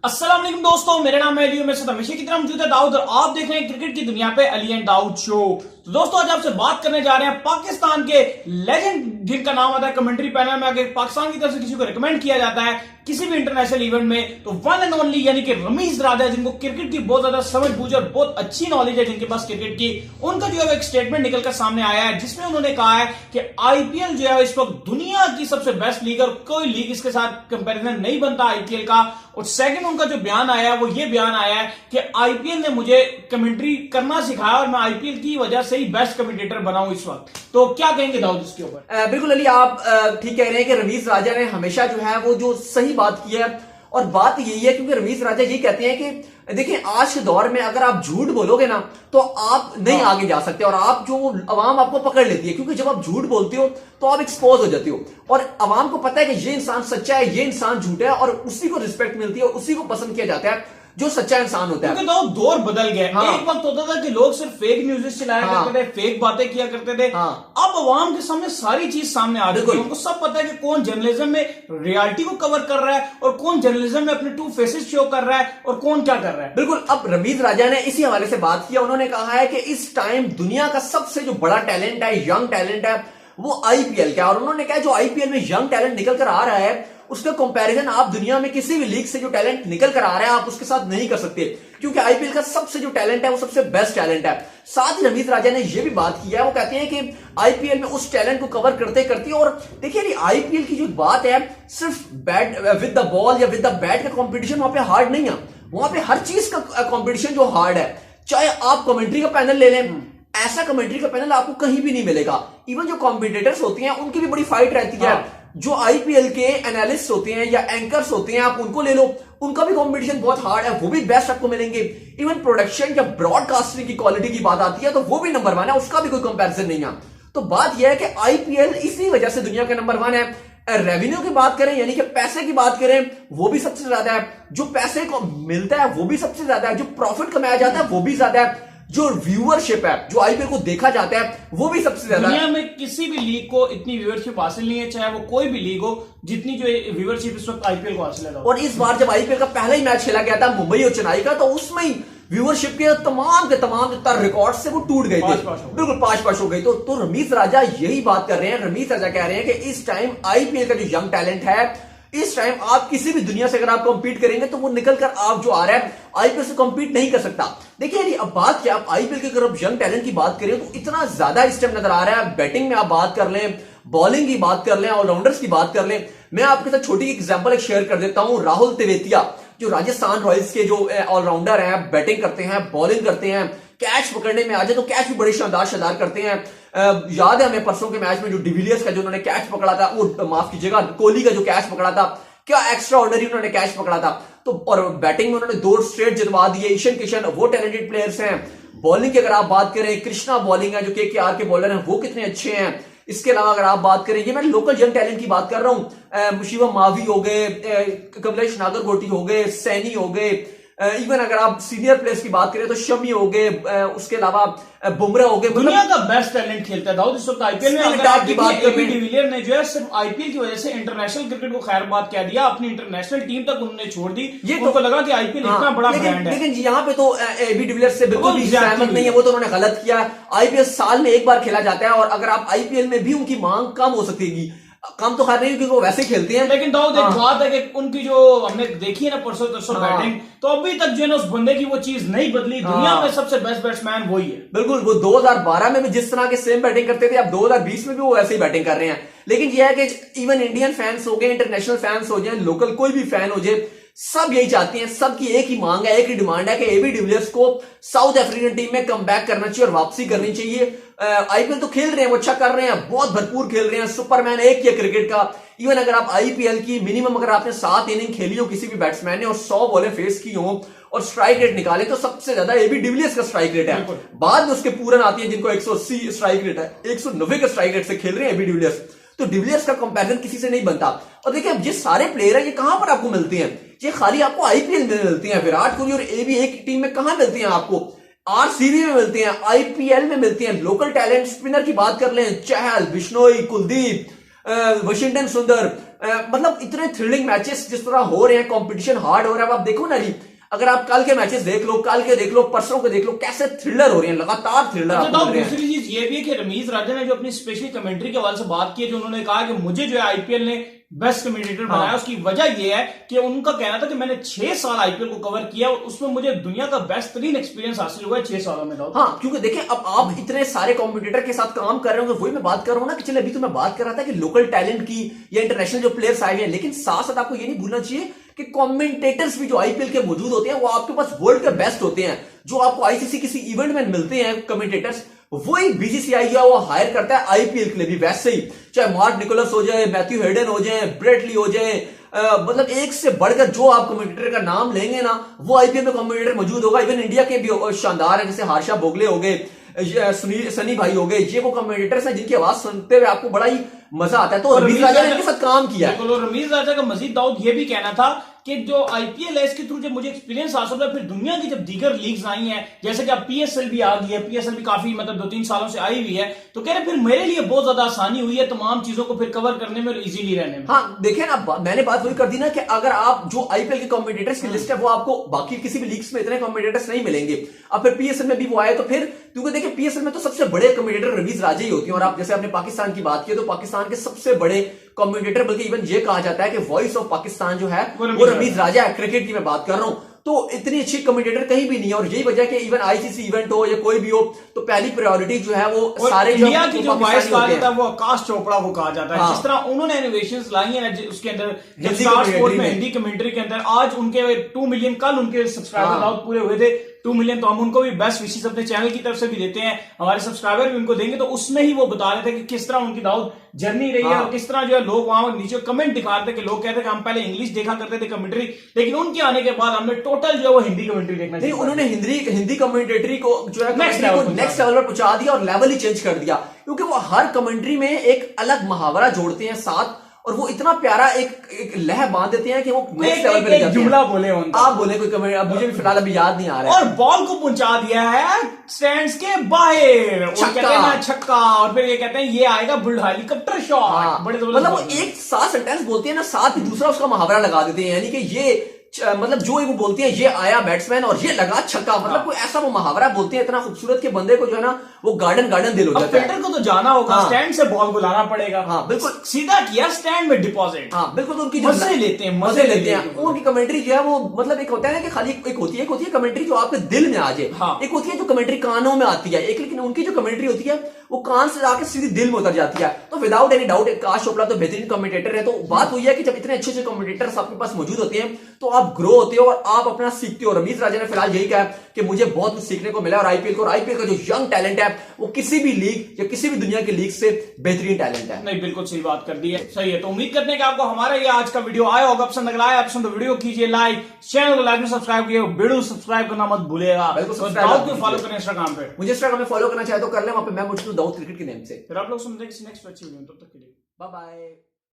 अस्सलाम वालेकुम दोस्तों, मेरा नाम है अली। मैं हमेशा की तरह मौजूद है दाऊद और आप देख रहे हैं क्रिकेट की दुनिया पे अली एंड दाऊद शो। तो दोस्तों आज आपसे बात करने जा रहे हैं पाकिस्तान के लेजेंड जिनका नाम आता है कमेंट्री पैनल में। अगर पाकिस्तान की तरफ से किसी को रिकमेंड किया जाता है किसी भी इंटरनेशनल इवेंट में तो वन एंड ओनली यानी कि रमीज राजा, जिनको क्रिकेट की बहुत ज्यादा समझ बूझ और बहुत अच्छी नॉलेज है जिनके पास क्रिकेट की, उनका जो है एक स्टेटमेंट निकलकर सामने आया है जिसमें उन्होंने कहा है कि आईपीएल जो है इस वक्त दुनिया की सबसे बेस्ट लीग और कोई लीग इसके साथ कंपैरिजन नहीं बनता आईपीएल का। और सेकंड उनका जो बयान आया है वो ये बयान आया है कि आईपीएल ने मुझे कमेंट्री करना सिखाया और मैं आईपीएल की वजह से ही बेस्ट कमेंटेटर बना हूं इस वक्त। तो क्या कहेंगे दाऊद इसके ऊपर? बिल्कुल अली, आप ठीक कह रहे हैं कि रमीज राजा ने हमेशा जो है वो जो सही बात की है और बात यही है क्योंकि रमीज राजा यही कहते हैं कि देखिए आज के दौर में अगर आप झूठ बोलोगे ना तो आप नहीं आगे जा सकते और आप जो अवाम आपको पकड़ लेती है, क्योंकि जब आप झूठ बोलते हो तो आप एक्सपोज हो जाते हो और अवाम को पता है कि ये इंसान सच्चा है, ये इंसान झूठा है और उसी को रिस्पेक्ट मिलती है और उसी को पसंद किया जाता है जो सच्चा इंसान होता है। क्योंकि तो दौर बदल गया। हाँ। एक वक्त होता था कि लोग सिर्फ फेक न्यूज़ चलाया करते थे, फेक बातें किया करते थे। हाँ। अब अवाम के सामने सारी चीज सामने आ रही है, उनको सब पता है कि कौन जर्नलिज्म में रियलिटी को कवर कर रहा है और कौन जर्नलिज्म में अपने टू फेसेस शो कर रहा है और कौन क्या कर रहा है। बिल्कुल, अब रमीज राजा ने इसी हवाले से बात किया। उन्होंने कहा है कि इस टाइम दुनिया का सबसे जो बड़ा टैलेंट है, यंग टैलेंट है, वो आईपीएल का। और उन्होंने कहा जो आईपीएल में यंग टैलेंट निकल कर आ रहा है उसका कंपैरिजन आप दुनिया में किसी भी लीग से जो टैलेंट निकल कर आ रहा है आप उसके साथ नहीं कर सकते, क्योंकि आईपीएल का सबसे जो टैलेंट है वो सबसे बेस्ट टैलेंट है। साथ ही रमीज राजा ने यह भी बात की है, वो कहते हैं कि आईपीएल में उस टैलेंट को कवर करते करते, और देखिए आईपीएल की जो बात है सिर्फ बैट विद द बॉल या विद द बैट का कंपटीशन वहां पे हार्ड नहीं है, वहां पे हर चीज का कंपटीशन जो हार्ड है। चाहे आप कमेंट्री का पैनल ले लें, ऐसा कमेंट्री का पैनल आपको कहीं भी नहीं मिलेगा। इवन जो कॉम्पिटिटर्स होती हैं उनकी भी बड़ी फाइट रहती है। जो आईपीएल के एनालिस्ट होते हैं या एंकर्स होते हैं आप उनको ले लो, उनका भी कंपटीशन बहुत हार्ड है, वो भी बेस्ट आपको मिलेंगे। इवन प्रोडक्शन या ब्रॉडकास्टिंग की क्वालिटी की बात आती है तो वो भी नंबर 1 है, उसका भी कोई कंपैरिजन नहीं है। तो बात यह है कि आईपीएल इसी वजह से दुनिया के नंबर 1 है। रेवेन्यू की बात करें यानी कि पैसे की बात करें वो भी सबसे ज्यादा है, जो पैसे को मिलता है वो भी सबसे ज्यादा है, जो प्रॉफिट कमाया जाता है वो भी ज्यादा है, जो व्यूअरशिप है, जो आईपीएल को देखा जाता है वो भी सबसे ज्यादा। दुनिया में किसी भी लीग को इतनी व्यूअरशिप हासिल नहीं है, चाहे वो कोई भी लीग हो, जितनी जो व्यूअरशिप इस वक्त आईपीएल को हासिल है। और इस बार जब आईपीएल का पहला ही मैच खेला गया था मुंबई और चेन्नई का, तो उसमें ही व्यूअरशिप के तमाम जो रिकॉर्ड से वो टूट गए थे, बिल्कुल 5-5 हो गए। तो रमीज राजा यही बात कर रहे हैं। रमीज राजा कह रहे हैं कि इस टाइम आईपीएल का जो यंग टैलेंट है, इस टाइम आप किसी भी दुनिया से अगर आप कंपीट करेंगे तो वो निकल कर आप जो आ रहा है आईपीएल से कंपीट नहीं कर सकता। देखिए अब बात क्या, आप आईपीएल के अगर यंग टैलेंट की बात करें तो इतना ज्यादा इस टाइम नजर आ रहा है। बैटिंग में आप बात कर लें, बॉलिंग की बात कर लें, ऑलराउंडर्स की बात कर लें। मैं आपके साथ छोटी एग्जांपल एक शेयर कर देता हूं। राहुल तेवेतिया जो राजस्थान रॉयल्स के जो ऑलराउंडर हैं, बैटिंग करते हैं, बॉलिंग करते हैं, कैच पकड़ने में आ जाए तो कैच भी बड़े शानदार करते हैं। याद है हमें परसों के मैच में जो डिविलियर्स का जो उन्होंने कैच पकड़ा था, वो माफ कीजिएगा कोहली का जो कैच पकड़ा था, क्या एक्स्ट्रा ऑर्डिनरी उन्होंने कैच पकड़ा था। तो और बैटिंग में उन्होंने 2 स्ट्रेट जितवा दिए। ईशान किशन वो टैलेंटेड प्लेयर्स हैं। बॉलिंग की अगर आप बात करें, कृष्णा बॉलिंग है जो केकेआर के बॉलर हैं, वो कितने अच्छे हैं। इसके अलावा अगर आप बात करें, ये मैं लोकल यंग टैलेंट की बात कर रहा हूं, शिवम मावी हो गए, कमलेश नागरकोटी हो गए, सैनी हो गए। इवन अगर आप सीनियर प्लेयर्स की बात करें तो शमी हो गए, उसके अलावा बुमराह हो गए। दुनिया का बेस्ट टैलेंट खेलता है दाऊद इस वक्त आईपीएल में। अगर आप देखिए एबी डिविलियर ने जो है सिर्फ आईपीएल की वजह से इंटरनेशनल क्रिकेट को खैरबाद कह दिया, अपनी इंटरनेशनल टीम तक उन्होंने छोड़ दी। ये उनको लगा कि आईपीएल इतना बड़ा ब्रांड है। लेकिन यहाँ पे तो एबी डिविलियर से बिल्कुल भी सहमत नहीं है, वो तो उन्होंने गलत किया। आईपीएल साल में एक बार खेला जाता है और अगर आप आईपीएल में भी उनकी मांग कम हो सकती है, कम तो खैर नहीं क्योंकि वो वैसे ही खेलते हैं। लेकिन दाऊद एक बात है कि उनकी जो हमने देखी है ना परसों तरसों बैटिंग, तो अभी तक जो है ना उस बंदे की वो चीज नहीं बदली। दुनिया में सबसे बेस्ट बैट्समैन वही है। बिल्कुल, वो 2012 में भी जिस तरह के सेम बैटिंग करते थे, अब 2020 में भी वो वैसे ही बैटिंग कर रहे हैं। लेकिन यह है कि इवन इंडियन फैंस हो गए, इंटरनेशनल फैंस हो जाए, लोकल कोई भी फैन हो जाए, सब यही चाहते हैं, सबकी एक ही मांग है, एक ही डिमांड है कि एबी डिविलियर्स को साउथ अफ्रीकन टीम में कम बैक करना चाहिए और वापसी करनी चाहिए। आईपीएल तो खेल रहे हैं, वो अच्छा कर रहे हैं, बहुत भरपूर खेल रहे हैं, सुपरमैन एक ही क्रिकेट का। इवन अगर आप आईपीएल की मिनिमम अगर आपने 7 इनिंग खेली हो किसी भी बैट्समैन ने और 100 बॉलें फेस की हो और स्ट्राइक रेट निकाले तो सबसे ज्यादा एबी डिविलियर्स का स्ट्राइक रेट है। बाद में उसके पूरन आती है जिनको 180 स्ट्राइक रेट है, 190 के स्ट्राइक रेट से खेल रहे हैं एबी डिविलियर्स। तो डिविलियर्स का कंपैरिजन किसी से नहीं बनता। और देखिए अब ये सारे प्लेयर हैं, ये कहां पर आपको मिलते हैं? ये खाली आपको आईपीएल में मिलते हैं। विराट कोहली और एबी एक टीम में कहां मिलते हैं आपको? आरसीबी में मिलते हैं, आईपीएल में मिलते हैं। लोकल टैलेंट स्पिनर की बात कर लें, चहल, बिश्नोई, कुलदीप, वशिंगटन सुंदर, मतलब इतने थ्रिलिंग मैचेस जिस तरह हो रहे हैं, कंपटीशन हार्ड हो रहा है। अब आप देखो ना जी, अगर आप कल के मैचेस देख लो, कल के देख लो, परसों के देख लो, कैसे थ्रिलर हो रहे हैं, लगातार थ्रिलर आपको मिल रहे हैं। दूसरी चीज ये भी है कि रमीज राजा ने जो अपनी स्पेशली कमेंट्री के हवाले से बात की है, जो उन्होंने कहा कि मुझे जो है आईपीएल ने बेस्ट कमेंटेटर बनाया, उसकी वजह यह है कि उनका कहना था कि मैंने 6 साल आईपीएल को कवर किया और उसमें मुझे दुनिया का बेस्ट तरीन एक्सपीरियंस हासिल हुआ है 6 सालों में। हाँ, क्योंकि देखें अब आप इतने सारे कॉम्पिटिटर के साथ काम कर रहे होंगे, वही मैं बात कर रहा हूं ना कि चले अभी तो मैं बात कर रहा था कि लोकल टैलेंट की या इंटरनेशनल जो प्लेयर्स आए हैं, लेकिन साथ साथ आपको ये नहीं भूलना चाहिए कि कमेंटेटर्स भी जो आईपीएल के मौजूद होते हैं वो आपके पास वर्ल्ड के बेस्ट होते हैं। जो आपको आईसीसी किसी इवेंट में मिलते हैं कमेंटेटर्स, वही बीसीसीआई है वो हायर करता है आईपीएल के लिए भी वैसे ही, चाहे मार्क निकोलस हो जाए, मैथ्यू हेडन हो जाए, ब्रेट ली हो जाए, मतलब एक से बढ़कर जो आप कमेंटेटर का नाम लेंगे ना, वो आईपीएल में कमेंटेटर मौजूद होगा। इवन इंडिया के भी शानदार है, जैसे हर्षा भोगले हो गए, सनी भाई हो गए, ये वो कमेंटेटर्स हैं जिनकी आवाज सुनते हुए आपको बड़ा ही मजा आता है। तो रमीज राजा ने इनके साथ काम किया है। रमीज राजा का मजीद दाऊद ये भी कहना था कि जो आईपीएल है इसके थ्रू जब मुझे एक्सपीरियंस हासिल हुआ, फिर दुनिया की जब दीगर लीग्स आई हैं, जैसे कि अब पीएसएल भी आ गई है, पीएसएल भी काफी मतलब 2-3 सालों से आई हुई है, तो कह रहे फिर मेरे लिए बहुत ज्यादा आसानी हुई है तमाम चीजों को फिर कवर करने में और इजीली रहने में। हाँ देखिए ना, मैंने बात वही कर दी ना कि अगर आप जो आईपीएल के कमेंटेटर्स की लिस्ट है वो आपको बाकी किसी भी लीग्स में इतने कमेंटेटर्स नहीं मिलेंगे। अब फिर पीएसएल में भी वो आए तो फिर, क्योंकि देखिए पीएसएल में तो सबसे बड़े कमेंटेटर रमीज राजा ही होती है। और आप जैसे आपने पाकिस्तान की बात की तो पाकिस्तान के सबसे बड़े कमेंटेटर, बल्कि इवन ये कहा जाता है कि वॉइस ऑफ पाकिस्तान जो है वो रमीज राजा है। क्रिकेट की मैं बात कर रहा हूं, तो इतनी अच्छी कमेंटेटर कहीं भी नहीं है। और यही वजह कि इवन आईसीसी इवेंट हो या कोई भी हो, तो पहली प्रायोरिटी जो है वो सारे इंडिया की जो वॉइस कहा जाता है वो आकाश चोपड़ा को कहा जाता है। हाँ। जिस तरह उन्होंने इनोवेशंस लाई है उसके अंदर, जब स्टार स्पोर्ट में हिंदी कमेंट्री के अंदर आज उनके 2 मिलियन, कल उनके सब्सक्राइबर पूरे हुए थे 2 मिलियन, तो हम उनको भी बेस्ट विशेष अपने चैनल की तरफ से भी देते हैं, हमारे सब्सक्राइबर भी उनको देंगे। तो उसमें ही वो बता रहे थे कि किस तरह उनकी दाऊद जर्नी रही है और किस तरह जो है लोग वहां नीचे कमेंट दिखा रहे थे कि लोग कहते थे कि हम पहले इंग्लिश देखा करते थे कमेंट्री, लेकिन उनके आने के बाद हमने टोटल जो है वो हिंदी कमेंट्री देखना चाहिए। उन्होंने हिंदी कमेंटेटरी को जो है नेक्स्ट लेवल पर पहुंचा दिया और लेवल ही चेंज कर दिया, क्योंकि वो हर कमेंट्री में एक अलग मुहावरा जोड़ते हैं साथ, और वो इतना प्यारा एक लह बांध देते हैं कि वो नेक्स्ट लेवल पे जुमला बोले आप बोले कोई कमेंट, अब मुझे भी फिलहाल अभी याद नहीं आ रहा है। और बॉल को पहुंचा दिया है स्टैंड्स के बाहर, छक्का, और फिर ये कहते हैं ये आएगा बुल हेलीकॉप्टर शॉट। बड़े मतलब वो एक साथ सेंटेंस बोलते हैं ना, साथ ही दूसरा उसका मुहावरा लगा देते हैं, यानी कि ये मतलब जो वो बोलती है ये आया बैट्समैन और ये लगा छक्का, मतलब कोई ऐसा वो मुहावरा बोलते हैं इतना खूबसूरत के बंदे को जो है ना वो गार्डन दिल हो जाता है। फील्डर को तो जाना होगा, स्टैंड से बॉल बुलाना पड़ेगा। हाँ बिल्कुल, सीधा किया स्टैंड में डिपॉजिट। हाँ बिल्कुल, तो उनकी मजे लेते हैं उनकी कमेंट्री जो है वो मतलब एक होता है ना कि खाली एक होती है कमेंट्री जो आपके दिल में आ जाए, एक होती है जो कमेंट्री कानों में आती है, एक लेकिन उनकी जो कमेंट्री होती है वो कान से जाकर सीधी दिल में उतर जाती है। तो विदाउट एनी डाउट आकाश चोपड़ा तो बेहतरीन कमेंटेटर है। तो बात हुई है कि जब इतने अच्छे कमेंटेटर्स आपके पास मौजूद होते हैं तो आप ग्रो होते हो और आप अपना सीखते हो। रमीज राजा ने फिलहाल यही कहा कि मुझे बहुत कुछ सीखने को मिला और आईपीएल का जो यंग टैलेंट है वो किसी भी लीग या किसी भी दुनिया की लीग से बेहतरीन टैलेंट है। नहीं, बिल्कुल सही बात कर दी है, सही है। तो उम्मीद करते हैं कि आपको हमारा ये आज का वीडियो आया होगा, पसंद अगर आया पसंद तो वीडियो कीजिए लाइक, चैनल को लाइक में सब्सक्राइब कीजिए, वीडियो सब्सक्राइब करना मत भूलिएगा। दाऊद को फॉलो करें इंस्टाग्राम पे, मुझे इंस्टाग्राम में फॉलो करना चाहे तो कर ले, वहां पे मैं मौजूद हूं दाऊद क्रिकेट के नेम से। फिर आप लोग सुनते हैं किसी नेक्स्ट अच्छी वीडियो, तब तक के लिए बाय बाय।